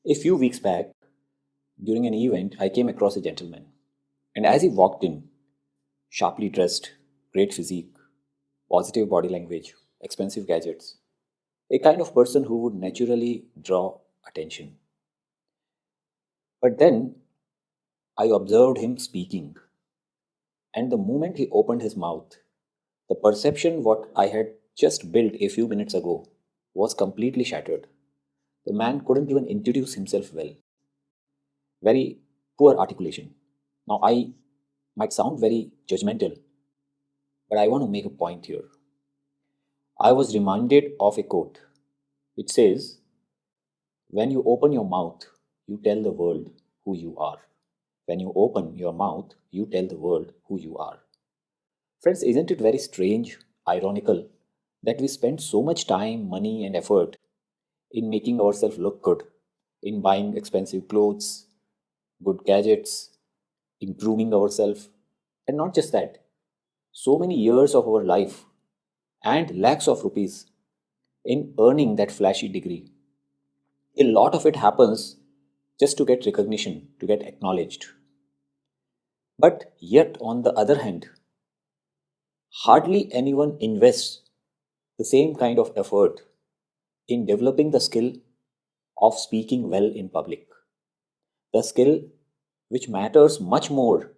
A few weeks back, during an event, I came across a gentleman. And as he walked in, sharply dressed, great physique, positive body language, expensive gadgets, a kind of person who would naturally draw attention. But then I observed him speaking, and the moment he opened his mouth, the perception what I had just built a few minutes ago was completely shattered. The man couldn't even introduce himself well. Very poor articulation. Now, I might sound very judgmental, but I want to make a point here. I was reminded of a quote which says, when you open your mouth, you tell the world who you are. When you open your mouth, you tell the world who you are. Friends, isn't it very strange, ironical, that we spend so much time, money, and effort in making ourselves look good, in buying expensive clothes, good gadgets, improving ourselves, and not just that, so many years of our life and lakhs of rupees in earning that flashy degree. A lot of it happens just to get recognition, to get acknowledged. But yet, on the other hand, hardly anyone invests the same kind of effort in developing the skill of speaking well in public. The skill which matters much more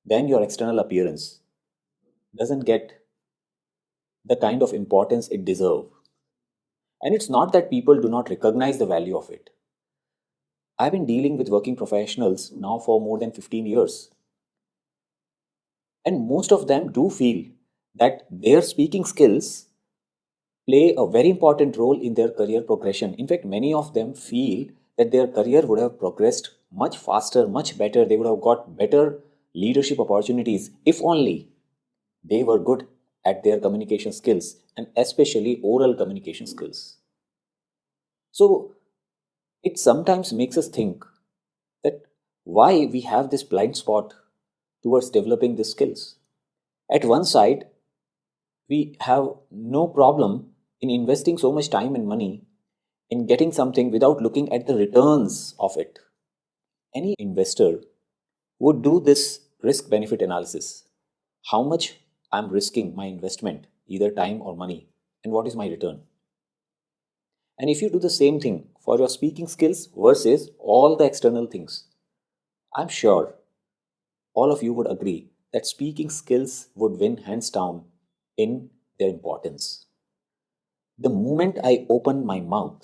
than your external appearance doesn't get the kind of importance it deserves. And it's not that people do not recognize the value of it. I've been dealing with working professionals now for more than 15 years. And most of them do feel that their speaking skills play a very important role in their career progression. In fact, many of them feel that their career would have progressed much faster, much better. They would have got better leadership opportunities if only they were good at their communication skills and especially oral communication skills. So it sometimes makes us think that why we have this blind spot towards developing these skills. At one side, we have no problem in investing so much time and money in getting something without looking at the returns of it. Any investor would do this risk benefit analysis. How much I'm risking my investment, either time or money, and what is my return? And if you do the same thing for your speaking skills versus all the external things, I'm sure all of you would agree that speaking skills would win hands down in their importance. The moment I open my mouth,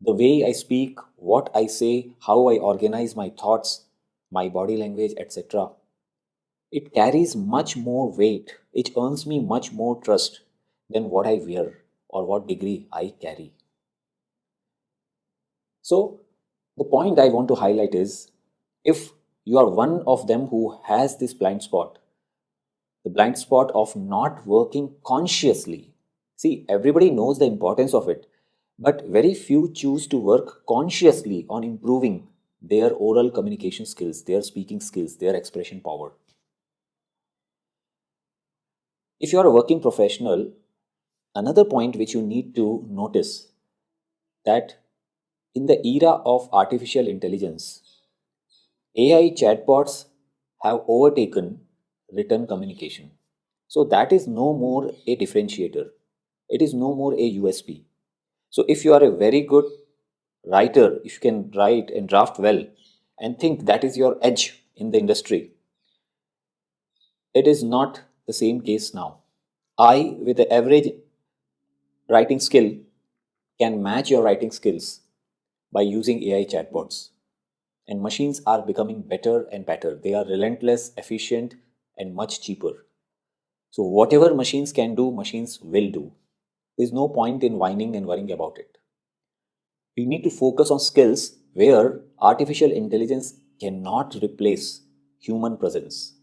the way I speak, what I say, how I organize my thoughts, my body language, etc., it carries much more weight. It earns me much more trust than what I wear or what degree I carry. So, the point I want to highlight is if you are one of them who has this blind spot, the blind spot of not working consciously. See, everybody knows the importance of it, but very few choose to work consciously on improving their oral communication skills, their speaking skills, their expression power. If you are a working professional, another point which you need to notice that in the era of artificial intelligence, AI chatbots have overtaken written communication. So that is no more a differentiator. It is no more a USP. So if you are a very good writer, if you can write and draft well and think that is your edge in the industry, it is not the same case now. I, with the average writing skill, can match your writing skills by using AI chatbots. And machines are becoming better and better. They are relentless, efficient, and much cheaper. So, whatever machines can do, machines will do. There's no point in whining and worrying about it. We need to focus on skills where artificial intelligence cannot replace human presence.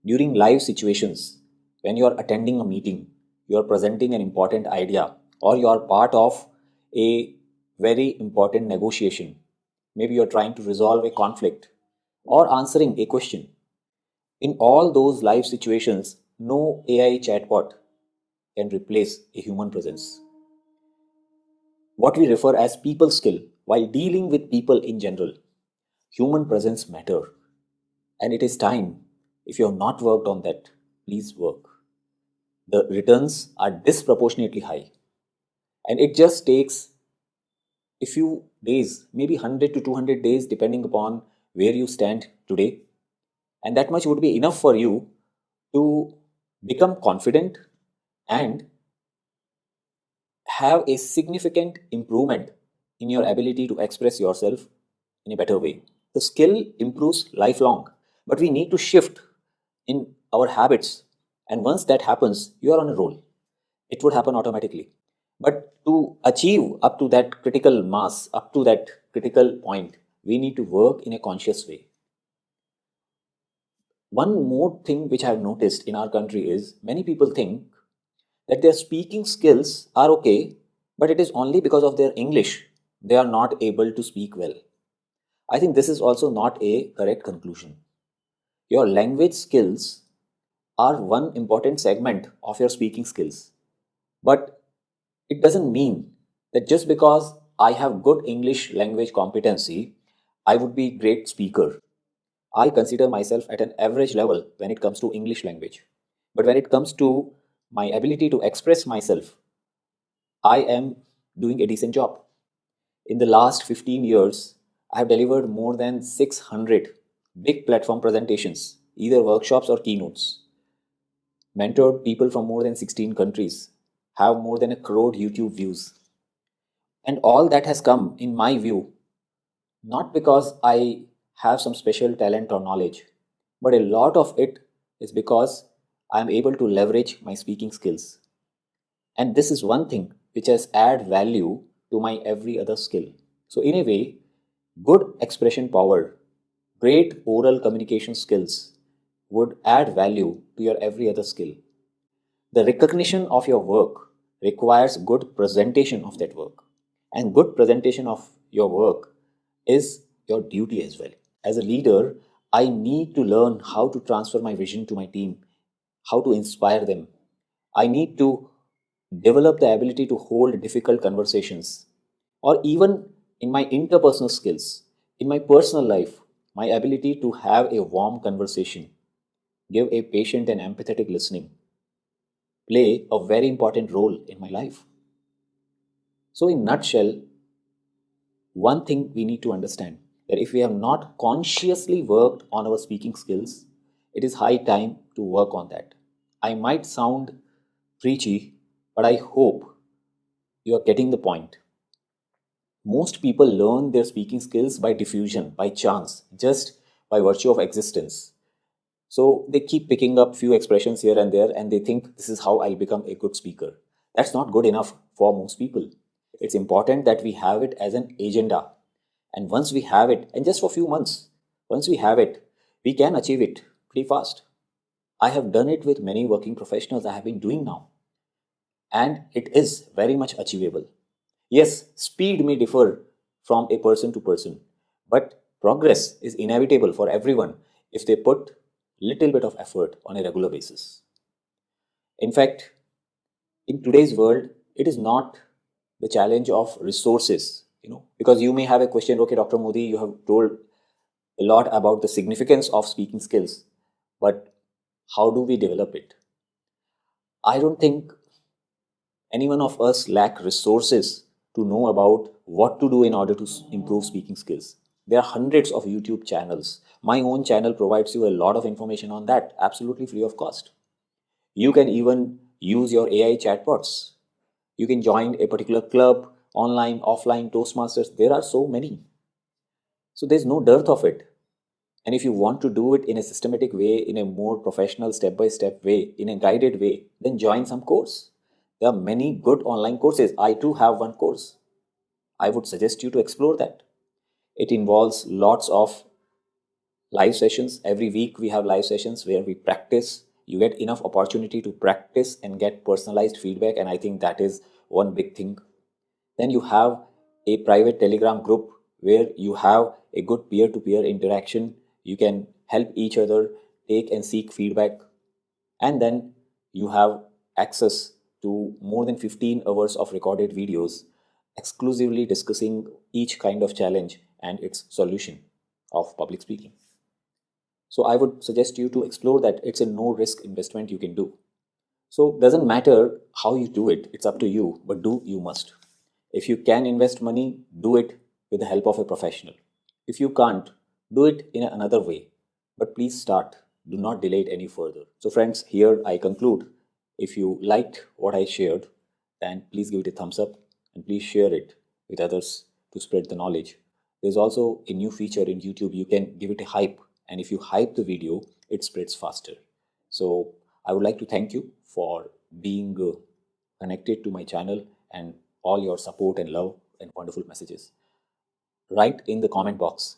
During live situations, when you are attending a meeting, you are presenting an important idea, or you are part of a very important negotiation, maybe you are trying to resolve a conflict or answering a question. In all those live situations, no AI chatbot can replace a human presence. What we refer as people skill while dealing with people in general. Human presence matter, and it is time. If you have not worked on that, please work. The returns are disproportionately high, and it just takes a few days, maybe 100 to 200 days, depending upon where you stand today. And that much would be enough for you to become confident and have a significant improvement in your ability to express yourself in a better way. The skill improves lifelong, but we need to shift in our habits. And once that happens, you are on a roll. It would happen automatically. But to achieve up to that critical mass, up to that critical point, we need to work in a conscious way. One more thing which I have noticed in our country is many people think that their speaking skills are okay, but it is only because of their English they are not able to speak well. I think this is also not a correct conclusion. Your language skills are one important segment of your speaking skills, but it doesn't mean that just because I have good English language competency, I would be great speaker. I consider myself at an average level when it comes to English language. But when it comes to my ability to express myself, I am doing a decent job. In the last 15 years, I have delivered more than 600 big platform presentations, either workshops or keynotes, mentored people from more than 16 countries, have more than a crore YouTube views. And all that has come, in my view, not because I have some special talent or knowledge, but a lot of it is because I am able to leverage my speaking skills. And this is one thing which has add value to my every other skill. So in a way, good expression power, great oral communication skills would add value to your every other skill. The recognition of your work requires good presentation of that work. And good presentation of your work is your duty as well. As a leader, I need to learn how to transfer my vision to my team, how to inspire them. I need to develop the ability to hold difficult conversations, or even in my interpersonal skills, in my personal life, my ability to have a warm conversation, give a patient and empathetic listening, play a very important role in my life. So, in nutshell, one thing we need to understand that if we have not consciously worked on our speaking skills, it is high time to work on that. I might sound preachy, but I hope you are getting the point. Most people learn their speaking skills by diffusion, by chance, just by virtue of existence. So they keep picking up few expressions here and there and they think this is how I'll become a good speaker. That's not good enough for most people. It's important that we have it as an agenda. And once we have it, and just for a few months, once we have it, we can achieve it pretty fast. I have done it with many working professionals I have been doing now. And it is very much achievable. Yes, speed may differ from a person to person, but progress is inevitable for everyone if they put little bit of effort on a regular basis. In fact, in today's world, it is not the challenge of resources, because you may have a question, okay, Dr. Modi, you have told a lot about the significance of speaking skills, but how do we develop it? I don't think any one of us lack resources to know about what to do in order to improve speaking skills. There are hundreds of YouTube channels. My own channel provides you a lot of information on that, absolutely free of cost. You can even use your AI chatbots. You can join a particular club, online, offline, Toastmasters. There are so many. So there's no dearth of it. And if you want to do it in a systematic way, in a more professional, step by step way, in a guided way, then join some course. There are many good online courses. I too have one course. I would suggest you to explore that. It involves lots of live sessions. Every week we have live sessions where we practice. You get enough opportunity to practice and get personalized feedback. And I think that is one big thing. Then you have a private Telegram group where you have a good peer to peer interaction. You can help each other, take and seek feedback. And then you have access to more than 15 hours of recorded videos exclusively discussing each kind of challenge and its solution of public speaking. So I would suggest you to explore that. It's a no risk investment you can do. So doesn't matter how you do it, it's up to you, but do you must. If you can invest money, do it with the help of a professional. If you can't, do it in another way. But please start. Do not delay it any further. So friends, here I conclude. If you liked what I shared, then please give it a thumbs up and please share it with others to spread the knowledge. There's also a new feature in YouTube. You can give it a hype, and if you hype the video, it spreads faster. So I would like to thank you for being connected to my channel and all your support and love and wonderful messages. Write in the comment box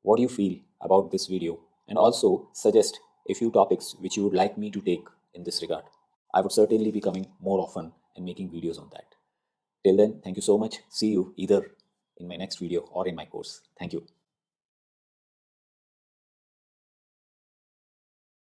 what you feel about this video, and also suggest a few topics which you would like me to take in this regard. I would certainly be coming more often and making videos on that. Till then, thank you so much. See you either in my next video or in my course. Thank you.